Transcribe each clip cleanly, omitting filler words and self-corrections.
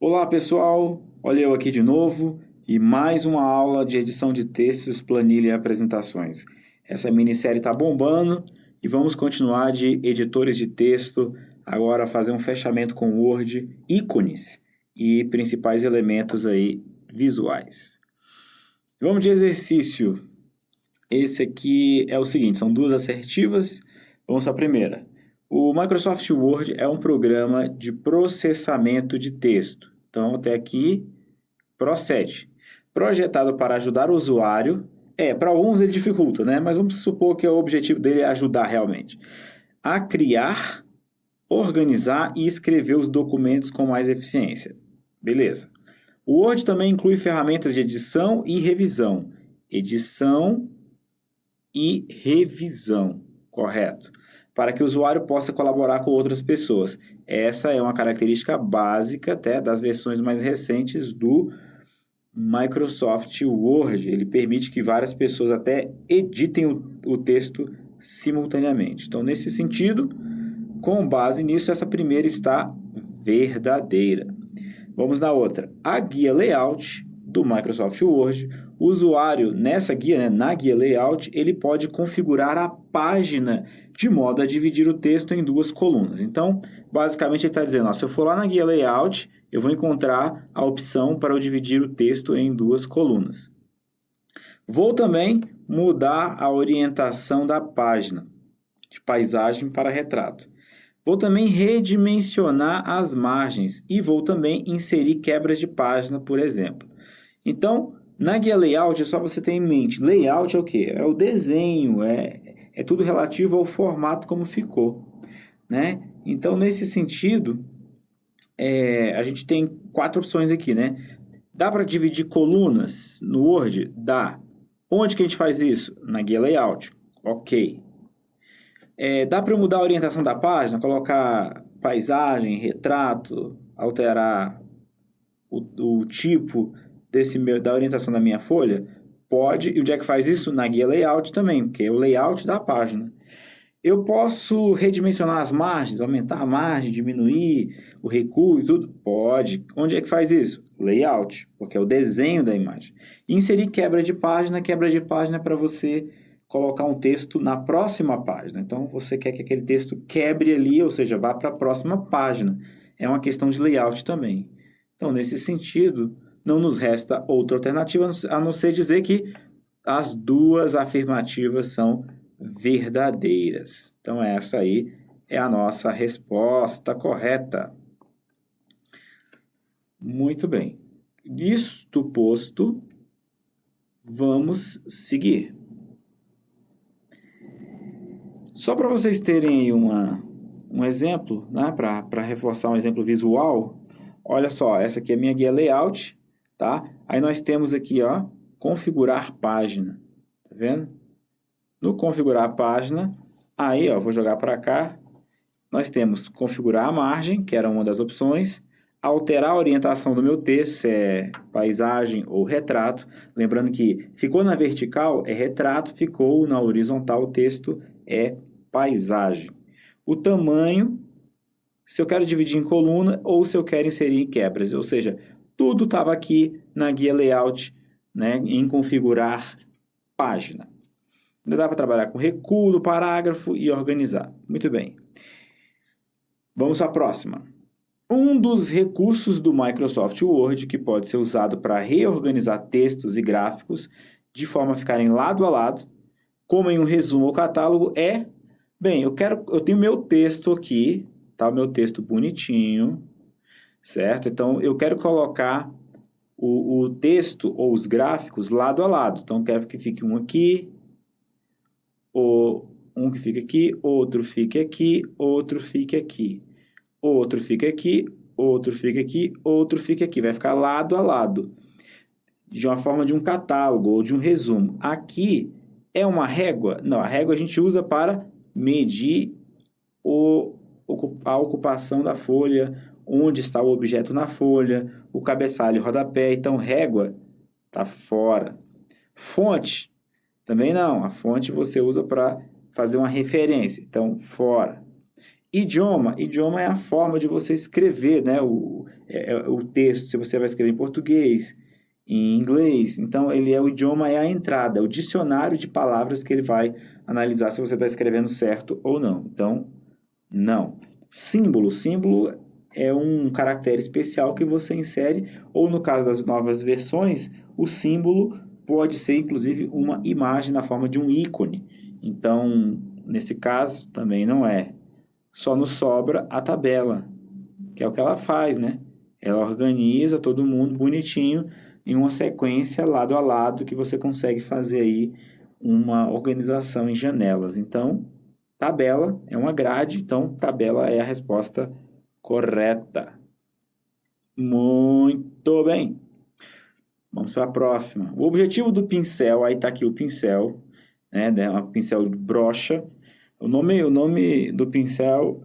Olá pessoal, olha eu aqui de novo e mais uma aula de edição de textos, planilha e apresentações. Essa minissérie está bombando e vamos continuar de editores de texto, agora fazer um fechamento com Word, ícones e principais elementos aí visuais. Vamos de exercício. Esse aqui é o seguinte, são duas assertivas. Vamos para a primeira. O Microsoft Word é um programa de processamento de texto. Então, até aqui, procede. Projetado para ajudar o usuário. Para alguns ele dificulta, né? Mas vamos supor que o objetivo dele é ajudar realmente. A criar, organizar e escrever os documentos com mais eficiência. Beleza. O Word também inclui ferramentas de edição e revisão. Edição e revisão, correto? Para que o usuário possa colaborar com outras pessoas. Essa é uma característica básica até das versões mais recentes do Microsoft Word. Ele permite que várias pessoas até editem o texto simultaneamente. Então, nesse sentido, com base nisso, essa primeira está verdadeira. Vamos na outra. A guia layout do Microsoft Word, o usuário nessa guia, na guia layout, ele pode configurar a página de modo a dividir o texto em duas colunas. Então, basicamente ele está dizendo, se eu for lá na guia layout, eu vou encontrar a opção para eu dividir o texto em duas colunas. Vou também mudar a orientação da página, de paisagem para retrato. Vou também redimensionar as margens e vou também inserir quebras de página, por exemplo. Então, na guia layout é só você ter em mente, layout é o quê? É o desenho, é tudo relativo ao formato como ficou, né? Então, nesse sentido, a gente tem 4 opções aqui, né? Dá para dividir colunas no Word? Dá. Onde que a gente faz isso? Na guia layout. Ok. Dá para mudar a orientação da página, colocar paisagem, retrato, alterar o tipo da orientação da minha folha? Pode. E onde é que faz isso? Na guia layout também, porque é o layout da página. Eu posso redimensionar as margens, aumentar a margem, diminuir o recuo e tudo? Pode. Onde é que faz isso? Layout, porque é o desenho da imagem. Inserir quebra de página é para você colocar um texto na próxima página. Então, você quer que aquele texto quebre ali, ou seja, vá para a próxima página. É uma questão de layout também. Então, nesse sentido, não nos resta outra alternativa a não ser dizer que as duas afirmativas são verdadeiras. Então, essa aí é a nossa resposta correta. Muito bem. Isto posto, vamos seguir. Só para vocês terem aí um exemplo, né, para reforçar um exemplo visual, olha só, essa aqui é a minha guia layout, tá? Aí nós temos aqui, configurar página, tá vendo? No configurar a página, aí, vou jogar para cá, nós temos configurar a margem, que era uma das opções, alterar a orientação do meu texto, se é paisagem ou retrato, lembrando que ficou na vertical é retrato, ficou na horizontal o texto é paisagem. O tamanho, se eu quero dividir em coluna ou se eu quero inserir em quebras, ou seja, tudo estava aqui na guia layout, né, em configurar página. Ainda dá para trabalhar com recuo do parágrafo e organizar. Muito bem. Vamos para a próxima. Um dos recursos do Microsoft Word que pode ser usado para reorganizar textos e gráficos de forma a ficarem lado a lado, como em um resumo ou catálogo, eu tenho meu texto aqui, tá? O meu texto bonitinho, certo? Então, eu quero colocar o texto ou os gráficos lado a lado. Então, quero que fique um aqui, um que fica aqui, outro fique aqui, outro fique aqui. Outro fica aqui, outro fica aqui, outro fica aqui. Vai ficar lado a lado, de uma forma de um catálogo ou de um resumo. Aqui é uma régua? Não, a régua a gente usa para medir a ocupação da folha, onde está o objeto na folha, o cabeçalho e o rodapé. Então, régua está fora. Fonte, também não. A fonte você usa para fazer uma referência. Então, fora. Idioma é a forma de você escrever, né, o texto, se você vai escrever em português, em inglês. Então, o idioma é a entrada, é o dicionário de palavras que ele vai analisar se você está escrevendo certo ou não. Então, não. Símbolo é um caractere especial que você insere, ou no caso das novas versões, o símbolo pode ser, inclusive, uma imagem na forma de um ícone. Então, nesse caso, também não é. Só nos sobra a tabela, que é o que ela faz, né? Ela organiza todo mundo bonitinho em uma sequência lado a lado que você consegue fazer aí uma organização em janelas. Então, tabela é uma grade, então tabela é a resposta correta. Muito bem. Vamos para a próxima. O objetivo do pincel, aí está aqui o pincel, né? Um pincel de brocha. O nome do pincel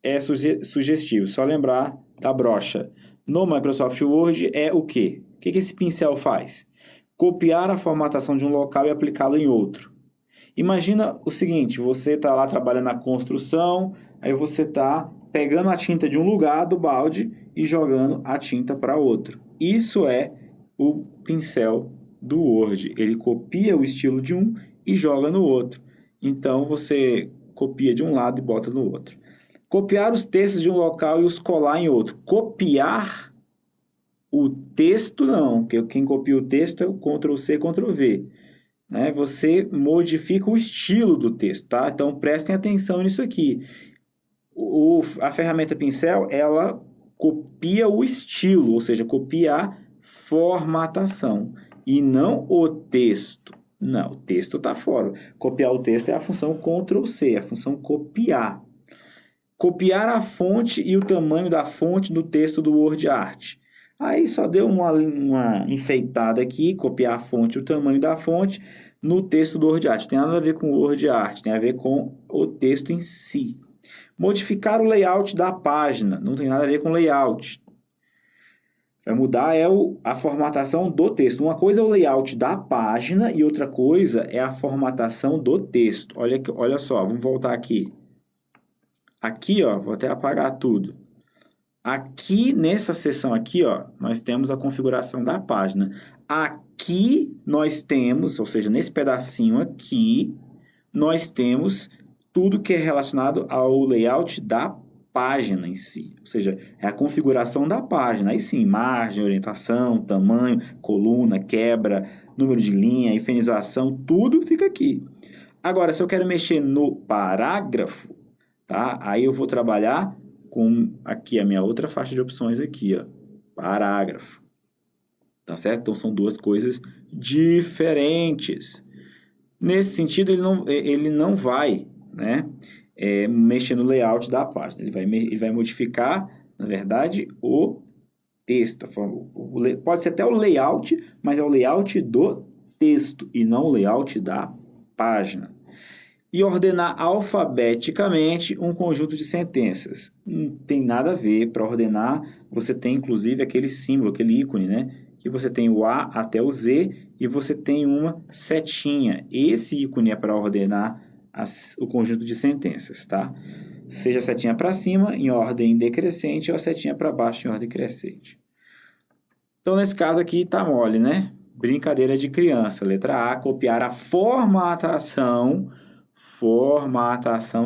é sugestivo, só lembrar da brocha. No Microsoft Word é o quê? O que esse pincel faz? Copiar a formatação de um local e aplicá-la em outro. Imagina o seguinte, você está lá trabalhando na construção, aí você está pegando a tinta de um lugar do balde e jogando a tinta para outro. Isso é o pincel do Word. Ele copia o estilo de um e joga no outro. Então, você copia de um lado e bota no outro. Copiar os textos de um local e os colar em outro. Copiar o texto, não, porque quem copia o texto é o Ctrl+C, Ctrl+V. Né? Você modifica o estilo do texto, tá? Então, prestem atenção nisso aqui. A ferramenta pincel, ela copia o estilo, ou seja, copia a formatação, e não o texto. Não, o texto está fora. Copiar o texto é a função Ctrl+C, a função copiar. Copiar a fonte e o tamanho da fonte no texto do WordArt. Aí só deu uma enfeitada aqui, copiar a fonte e o tamanho da fonte no texto do WordArt. Tem nada a ver com o WordArt, tem a ver com o texto em si. Modificar o layout da página, não tem nada a ver com layout. Vai mudar a formatação do texto. Uma coisa é o layout da página e outra coisa é a formatação do texto. Olha só, vamos voltar aqui. Aqui, ó, vou até apagar tudo. Aqui, nessa seção aqui, ó, nós temos a configuração da página. Aqui nós temos, ou seja, nesse pedacinho aqui, nós temos tudo que é relacionado ao layout da página em si. Ou seja, é a configuração da página. Aí sim, margem, orientação, tamanho, coluna, quebra, número de linha, infinização, tudo fica aqui. Agora, se eu quero mexer no parágrafo, tá? Aí eu vou trabalhar com aqui a minha outra faixa de opções aqui, ó, parágrafo. Tá certo? Então são duas coisas diferentes. Nesse sentido, ele não vai, né, mexer no layout da página. Ele vai modificar, na verdade, o texto. Pode ser até o layout, mas é o layout do texto e não o layout da página. E ordenar alfabeticamente um conjunto de sentenças. Não tem nada a ver. Para ordenar, você tem inclusive aquele símbolo, aquele ícone, né? Que você tem o A até o Z e você tem uma setinha. Esse ícone é para ordenar o conjunto de sentenças, tá? Seja a setinha para cima, em ordem decrescente, ou a setinha para baixo, em ordem crescente. Então, nesse caso aqui, tá mole, né? Brincadeira de criança. Letra A, copiar a formatação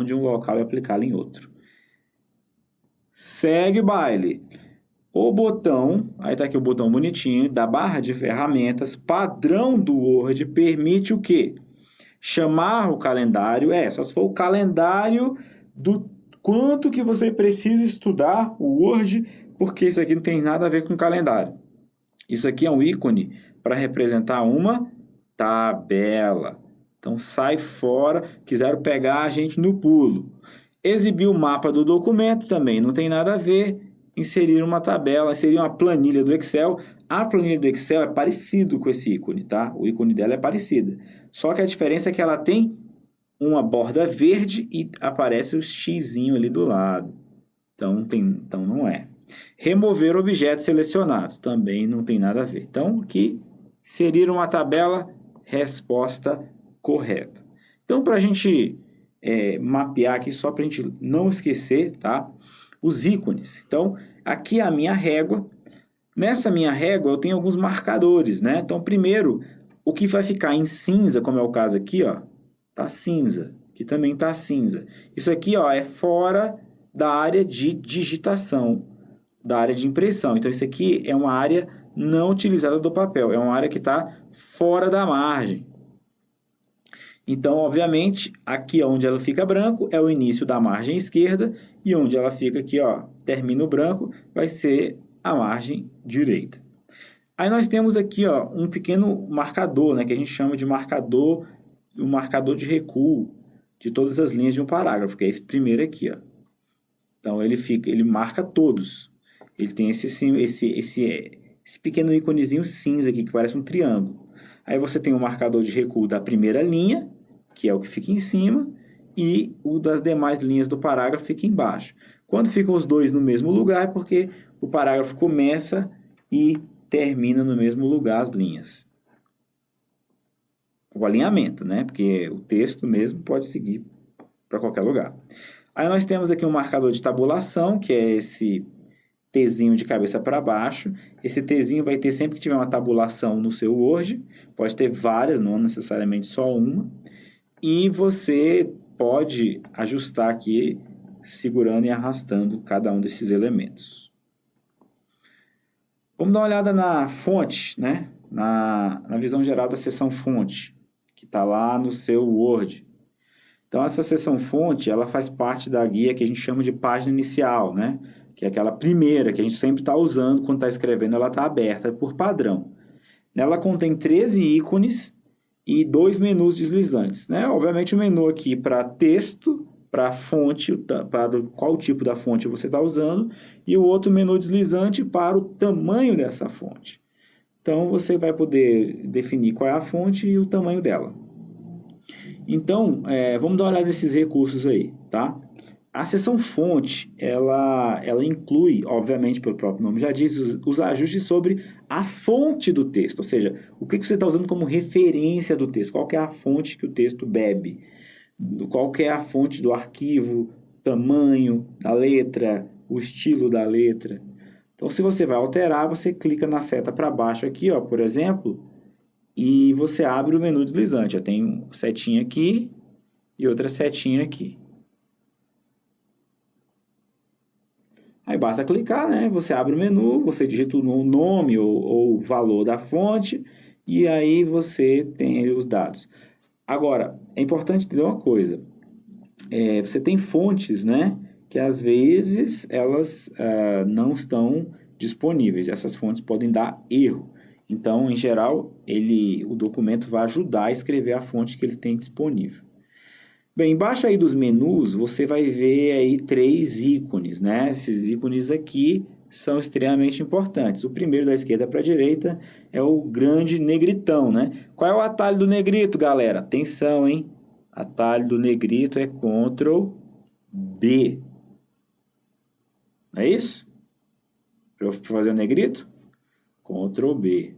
de um local e aplicá-la em outro. Segue o baile. O botão, aí está aqui o botão bonitinho, da barra de ferramentas, padrão do Word, permite o quê? Chamar o calendário, só se for o calendário do quanto que você precisa estudar o Word, porque isso aqui não tem nada a ver com calendário. Isso aqui é um ícone para representar uma tabela. Então, sai fora, quiseram pegar a gente no pulo. Exibir o mapa do documento também não tem nada a ver. Inserir uma tabela, inserir uma planilha do Excel. A planilha do Excel é parecido com esse ícone, tá? O ícone dela é parecido. Só que a diferença é que ela tem uma borda verde e aparece o xizinho ali do lado. Então não é. Remover objetos selecionados também não tem nada a ver. Então, aqui, inserir uma tabela, resposta correta. Então, para a gente mapear aqui só para a gente não esquecer, tá? Os ícones. Então, aqui é a minha régua. Nessa minha régua eu tenho alguns marcadores, né? Então, primeiro, o que vai ficar em cinza, como é o caso aqui, ó, tá cinza. Aqui também tá cinza. Isso aqui, ó, é fora da área de digitação, da área de impressão. Então, isso aqui é uma área não utilizada do papel. É uma área que está fora da margem. Então, obviamente, aqui onde ela fica branco é o início da margem esquerda e onde ela fica aqui, ó, termina o branco, vai ser a margem direita. Aí nós temos aqui, ó, um pequeno marcador, né, que a gente chama de marcador, um marcador de recuo de todas as linhas de um parágrafo, que é esse primeiro aqui, ó. Então ele marca todos. Ele tem esse pequeno íconezinho cinza aqui que parece um triângulo. Aí você tem o marcador de recuo da primeira linha, que é o que fica em cima, e o das demais linhas do parágrafo fica embaixo. Quando ficam os dois no mesmo lugar, é porque o parágrafo começa e termina no mesmo lugar as linhas. O alinhamento, né? Porque o texto mesmo pode seguir para qualquer lugar. Aí nós temos aqui um marcador de tabulação, que é esse Tzinho de cabeça para baixo. Esse Tzinho vai ter sempre que tiver uma tabulação no seu Word. Pode ter várias, não necessariamente só uma. E você pode ajustar aqui, segurando e arrastando cada um desses elementos. Vamos dar uma olhada na fonte, né? Na visão geral da seção fonte, que está lá no seu Word. Então, essa seção fonte, ela faz parte da guia que a gente chama de página inicial, né? Que é aquela primeira que a gente sempre está usando quando está escrevendo, ela está aberta por padrão. Ela contém 13 ícones e 2 menus deslizantes, né? Obviamente, o menu aqui para texto, para fonte, para qual tipo da fonte você está usando, e o outro menu deslizante para o tamanho dessa fonte. Então, você vai poder definir qual é a fonte e o tamanho dela. Então, vamos dar uma olhada nesses recursos aí, tá? A seção fonte, ela inclui, obviamente, pelo próprio nome já diz, os ajustes sobre a fonte do texto, ou seja, o que você está usando como referência do texto, qual que é a fonte que o texto bebe, qual que é a fonte do arquivo, tamanho da letra, o estilo da letra. Então, se você vai alterar, você clica na seta para baixo aqui, ó, por exemplo, e você abre o menu deslizante. Eu tenho uma setinha aqui e outra setinha aqui. Aí basta clicar, né? Você abre o menu, você digita o nome ou o valor da fonte e aí você tem os dados. Agora, é importante entender uma coisa. Você tem fontes, né? Que às vezes elas não estão disponíveis. Essas fontes podem dar erro. Então, em geral, o documento vai ajudar a escrever a fonte que ele tem disponível. Bem, embaixo aí dos menus, você vai ver aí 3 ícones, né? Esses ícones aqui são extremamente importantes. O primeiro da esquerda para a direita é o grande negritão, né? Qual é o atalho do negrito, galera? Atenção, hein? Atalho do negrito é Ctrl B. Não é isso? Para fazer o negrito? Ctrl B.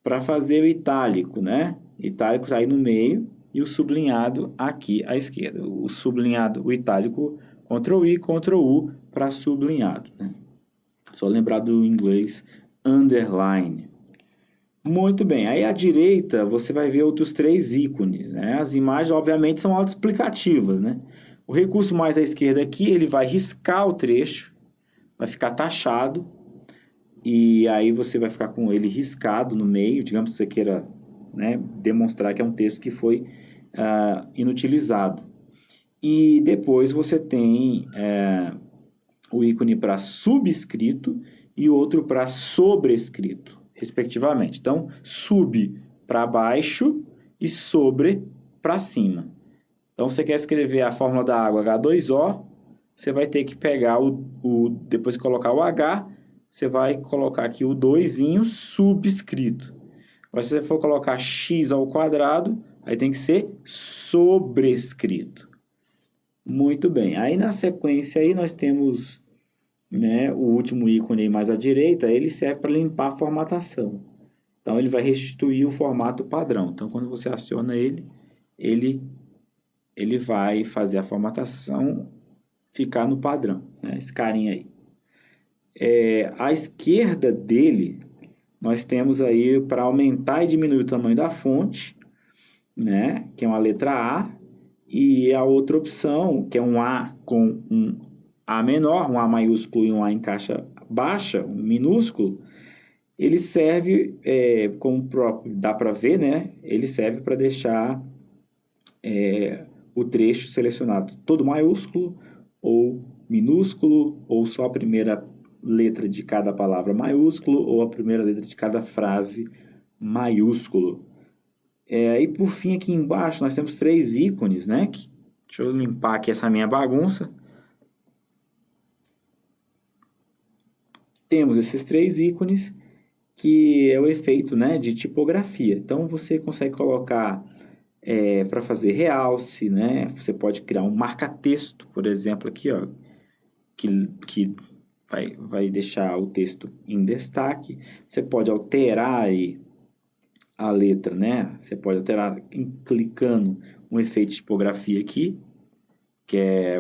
Para fazer o itálico, né? Itálico está aí no meio e o sublinhado aqui à esquerda. O sublinhado, o itálico, Ctrl I, Ctrl U para sublinhado, né? Só lembrar do inglês underline. Muito bem. Aí à direita você vai ver outros 3 ícones, né? As imagens, obviamente, são autoexplicativas, né? O recurso mais à esquerda aqui, ele vai riscar o trecho, vai ficar taxado, e aí você vai ficar com ele riscado no meio, digamos que você queira, né, demonstrar que é um texto que foi inutilizado. E depois você tem o ícone para subscrito e outro para sobrescrito, respectivamente. Então, sub para baixo e sobre para cima. Então, você quer escrever a fórmula da água H2O, você vai ter que pegar depois de colocar o H, você vai colocar aqui o 2zinho subscrito. Mas se você for colocar x ao quadrado, aí tem que ser sobrescrito. Muito bem. Aí na sequência aí nós temos, né, o último ícone aí mais à direita, ele serve para limpar a formatação. Então ele vai restituir o formato padrão. Então quando você aciona ele ele vai fazer a formatação ficar no padrão, né? Esse carinha aí. À esquerda dele, nós temos aí para aumentar e diminuir o tamanho da fonte, né? Que é uma letra A, e a outra opção, que é um A com um A menor, um A maiúsculo e um A em caixa baixa, um minúsculo, ele serve, como próprio dá para ver, né? Ele serve para deixar o trecho selecionado todo maiúsculo, ou minúsculo, ou só a primeira letra de cada palavra maiúsculo, ou a primeira letra de cada frase maiúsculo. E por fim, aqui embaixo, nós temos 3 ícones, né? Deixa eu limpar aqui essa minha bagunça. Temos esses 3 ícones, que é o efeito, né, de tipografia. Então, você consegue colocar para fazer realce, né? Você pode criar um marca-texto, por exemplo, aqui, ó, que vai deixar o texto em destaque. Você pode alterar aí a letra, né? Você pode alterar clicando um efeito de tipografia aqui, que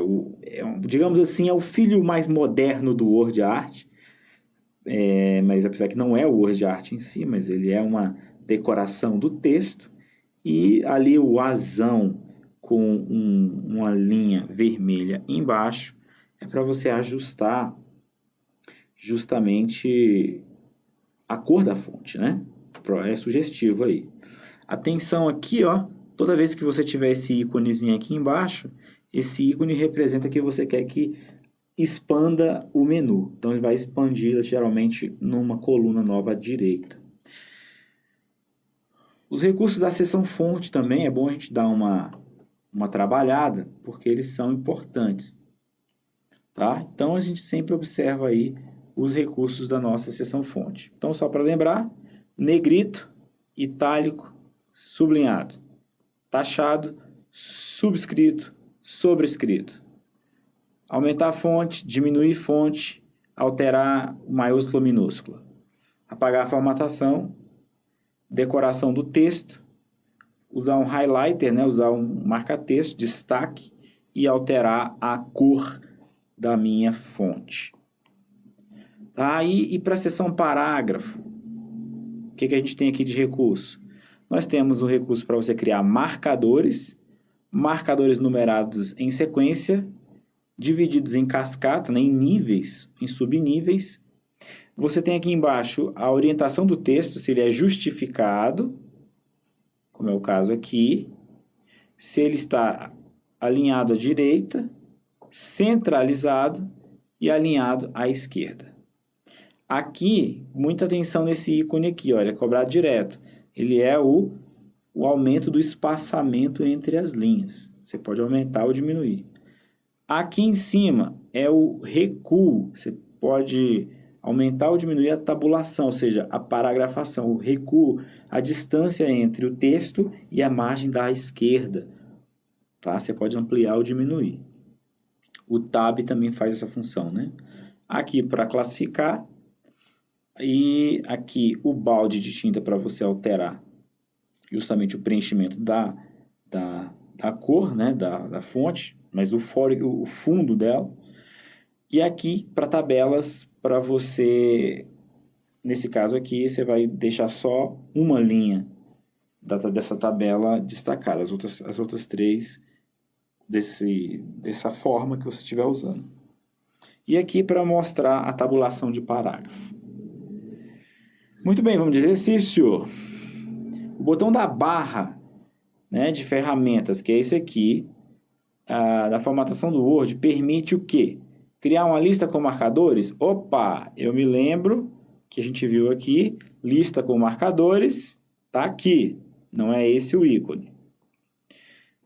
digamos assim, é o filho mais moderno do Word Art. Mas apesar que não é o Word Art em si, mas ele é uma decoração do texto. E ali o azão com uma linha vermelha embaixo é para você ajustar justamente a cor da fonte, né? É sugestivo aí. Atenção aqui, ó, toda vez que você tiver esse íconezinho aqui embaixo, esse ícone representa que você quer que expanda o menu. Então, ele vai expandir geralmente numa coluna nova à direita. Os recursos da seção fonte também é bom a gente dar uma trabalhada, porque eles são importantes. Tá? Então, a gente sempre observa aí os recursos da nossa seção fonte. Então, só para lembrar, negrito, itálico, sublinhado, taxado, subscrito, sobrescrito. Aumentar a fonte, diminuir fonte, alterar maiúscula, minúscula. Apagar a formatação, decoração do texto, usar um highlighter, né? Usar um marca-texto, destaque e alterar a cor da minha fonte. Tá? E para a seção parágrafo, o que a gente tem aqui de recurso? Nós temos o recurso para você criar marcadores numerados em sequência, divididos em cascata, né, em níveis, em subníveis. Você tem aqui embaixo a orientação do texto, se ele é justificado, como é o caso aqui, se ele está alinhado à direita, centralizado e alinhado à esquerda. Aqui, muita atenção nesse ícone aqui, olha, é cobrado direto. Ele é o aumento do espaçamento entre as linhas. Você pode aumentar ou diminuir. Aqui em cima é o recuo. Você pode aumentar ou diminuir a tabulação, ou seja, a paragrafação. O recuo, a distância entre o texto e a margem da esquerda. Tá? Você pode ampliar ou diminuir. O Tab também faz essa função, né? Aqui para classificar. E aqui o balde de tinta para você alterar justamente o preenchimento da cor, né? da fonte, mas o fundo dela. E aqui para tabelas, para você, nesse caso aqui, você vai deixar só uma linha dessa tabela destacada, as outras 3 dessa forma que você estiver usando. E aqui para mostrar a tabulação de parágrafo. Muito bem, vamos de exercício. O botão da barra, né, de ferramentas, que é esse aqui, da formatação do Word, permite o quê? Criar uma lista com marcadores? Opa, eu me lembro que a gente viu aqui, lista com marcadores, tá aqui, não é esse o ícone.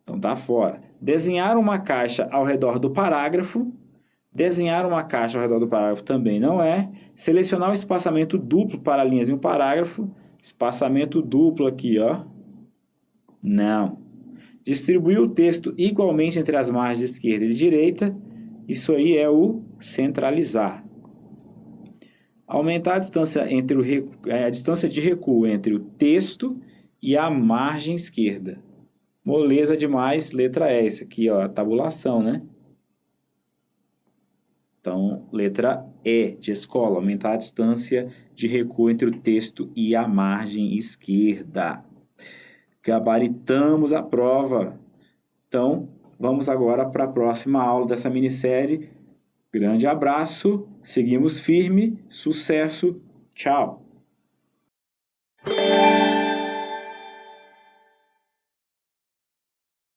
Então tá fora. Desenhar uma caixa ao redor do parágrafo. Desenhar uma caixa ao redor do parágrafo também não é. Selecionar o espaçamento duplo para linhas em um parágrafo. Espaçamento duplo aqui, ó. Não. Distribuir o texto igualmente entre as margens esquerda e direita. Isso aí é o centralizar. Aumentar a distância a distância de recuo entre o texto e a margem esquerda. Moleza demais, letra E. Isso aqui, ó, a tabulação, né? Então, letra E, de escola, aumentar a distância de recuo entre o texto e a margem esquerda. Gabaritamos a prova. Então, vamos agora para a próxima aula dessa minissérie. Grande abraço, seguimos firme, sucesso, tchau!